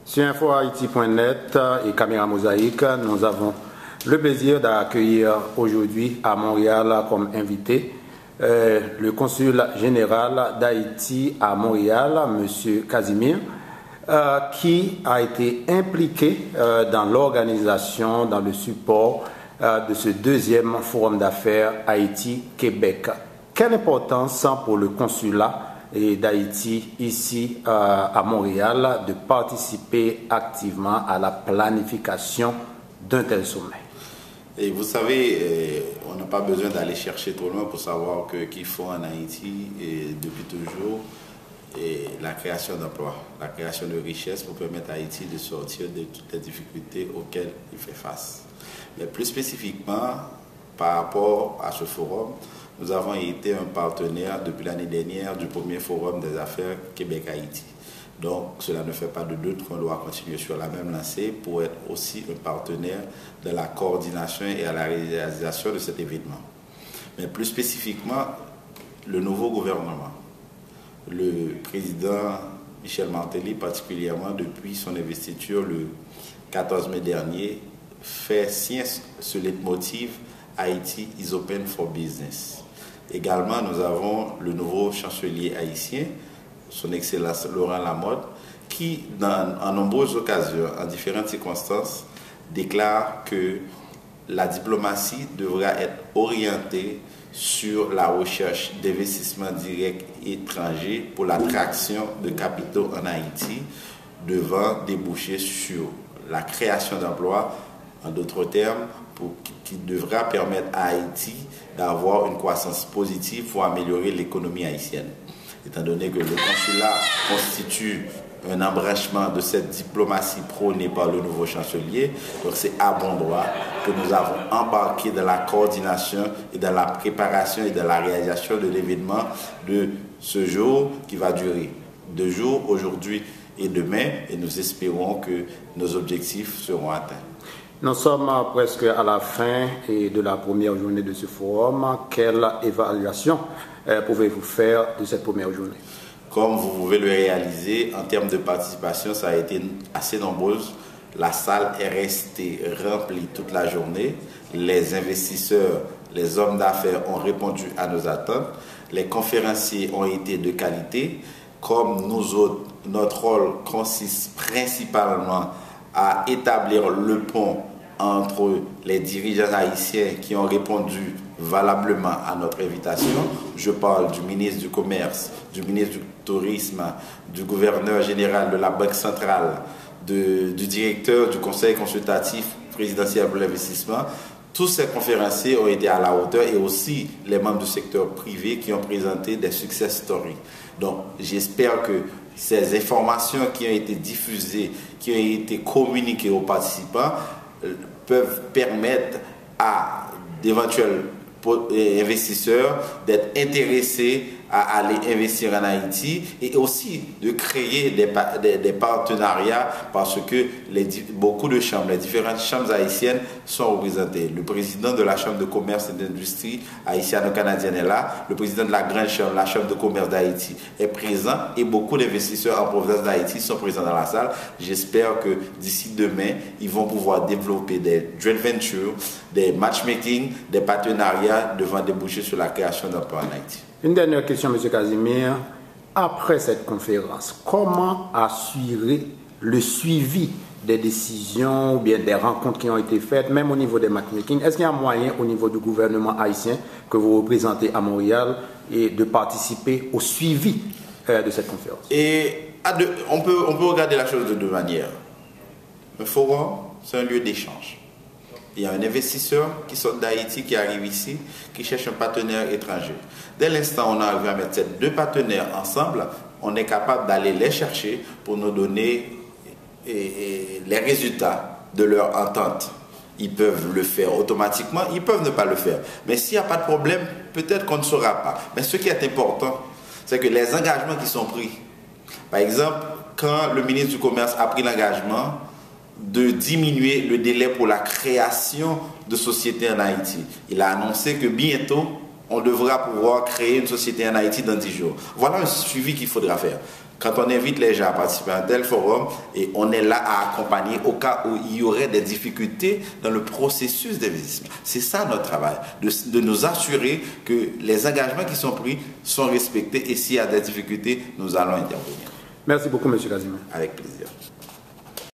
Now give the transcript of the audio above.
Sur InfoHaïti.net et Caméra Mosaïque, nous avons le plaisir d'accueillir aujourd'hui à Montréal comme invité le consul général d'Haïti à Montréal, M. Casimir, qui a été impliqué dans l'organisation, dans le support de ce deuxième forum d'affaires Haïti-Québec. Quelle importance pour le consulat d'Haïti ici à Montréal de participer activement à la planification d'un tel sommet? Et vous savez, on n'a pas besoin d'aller chercher trop loin pour savoir qu'il faut en Haïti et depuis toujours la création d'emplois, la création de richesses pour permettre à Haïti de sortir de toutes les difficultés auxquelles il fait face. Mais plus spécifiquement, par rapport à ce forum, nous avons été un partenaire depuis l'année dernière du premier forum des affaires Québec-Haïti. Donc, cela ne fait pas de doute qu'on doit continuer sur la même lancée pour être aussi un partenaire de la coordination et à la réalisation de cet événement. Mais plus spécifiquement, le nouveau gouvernement, le président Michel Martelly, particulièrement depuis son investiture le 14 mai dernier, fait sien ce leitmotiv Haïti is open for business. Également, nous avons le nouveau chancelier haïtien, son Excellence Laurent Lamotte, qui, en nombreuses occasions, en différentes circonstances, déclare que la diplomatie devra être orientée sur la recherche d'investissements directs étrangers pour l'attraction de capitaux en Haïti, devant déboucher sur la création d'emplois, en d'autres termes, qui devra permettre à Haïti d'avoir une croissance positive pour améliorer l'économie haïtienne. Étant donné que le consulat constitue un embranchement de cette diplomatie prônée par le nouveau chancelier, donc c'est à bon droit que nous avons embarqué dans la coordination et dans la préparation et dans la réalisation de l'événement de ce jour qui va durer 2 jours, aujourd'hui et demain, et nous espérons que nos objectifs seront atteints. Nous sommes presque à la fin de la première journée de ce forum. Quelle évaluation pouvez-vous faire de cette première journée? Comme vous pouvez le réaliser, en termes de participation, ça a été assez nombreuse. La salle est restée remplie toute la journée. Les investisseurs, les hommes d'affaires ont répondu à nos attentes. Les conférenciers ont été de qualité. Comme nous autres, notre rôle consiste principalement à établir le pont entre les dirigeants haïtiens qui ont répondu valablement à notre invitation. Je parle du ministre du Commerce, du ministre du Tourisme, du gouverneur général de la Banque centrale, du directeur du Conseil consultatif présidentiel pour l'investissement. Tous ces conférenciers ont été à la hauteur et aussi les membres du secteur privé qui ont présenté des success stories. Donc j'espère que ces informations qui ont été diffusées, qui ont été communiquées aux participants, peuvent permettre à d'éventuels investisseurs d'être intéressés à aller investir en Haïti et aussi de créer des partenariats parce que beaucoup de chambres, les différentes chambres haïtiennes sont représentées. Le président de la Chambre de commerce et d'industrie haïtiano-canadienne est là, le président de la grande chambre, la Chambre de commerce d'Haïti est présent et beaucoup d'investisseurs en provenance d'Haïti sont présents dans la salle. J'espère que d'ici demain, ils vont pouvoir développer des joint ventures, des matchmaking, des partenariats devant déboucher sur la création d'emplois en Haïti. Une dernière question, M. Casimir. Après cette conférence, comment assurer le suivi des décisions ou bien des rencontres qui ont été faites, même au niveau des matchmaking? Est-ce qu'il y a moyen au niveau du gouvernement haïtien que vous représentez à Montréal et de participer au suivi de cette conférence? Et on peut regarder la chose de 2 manières. Un forum, c'est un lieu d'échange. Il y a un investisseur qui sort d'Haïti, qui arrive ici, qui cherche un partenaire étranger. Dès l'instant où on arrive à mettre ces 2 partenaires ensemble, on est capable d'aller les chercher pour nous donner les résultats de leur entente. Ils peuvent le faire automatiquement, ils peuvent ne pas le faire. Mais s'il n'y a pas de problème, peut-être qu'on ne saura pas. Mais ce qui est important, c'est que les engagements qui sont pris, par exemple, quand le ministre du Commerce a pris l'engagement de diminuer le délai pour la création de sociétés en Haïti. Il a annoncé que bientôt, on devra pouvoir créer une société en Haïti dans 10 jours. Voilà un suivi qu'il faudra faire. quand on invite les gens à participer à un tel forum, et on est là à accompagner au cas où il y aurait des difficultés dans le processus d'investissement. C'est ça notre travail, de nous assurer que les engagements qui sont pris sont respectés et s'il y a des difficultés, nous allons intervenir. Merci beaucoup, M. Kazima. Avec plaisir.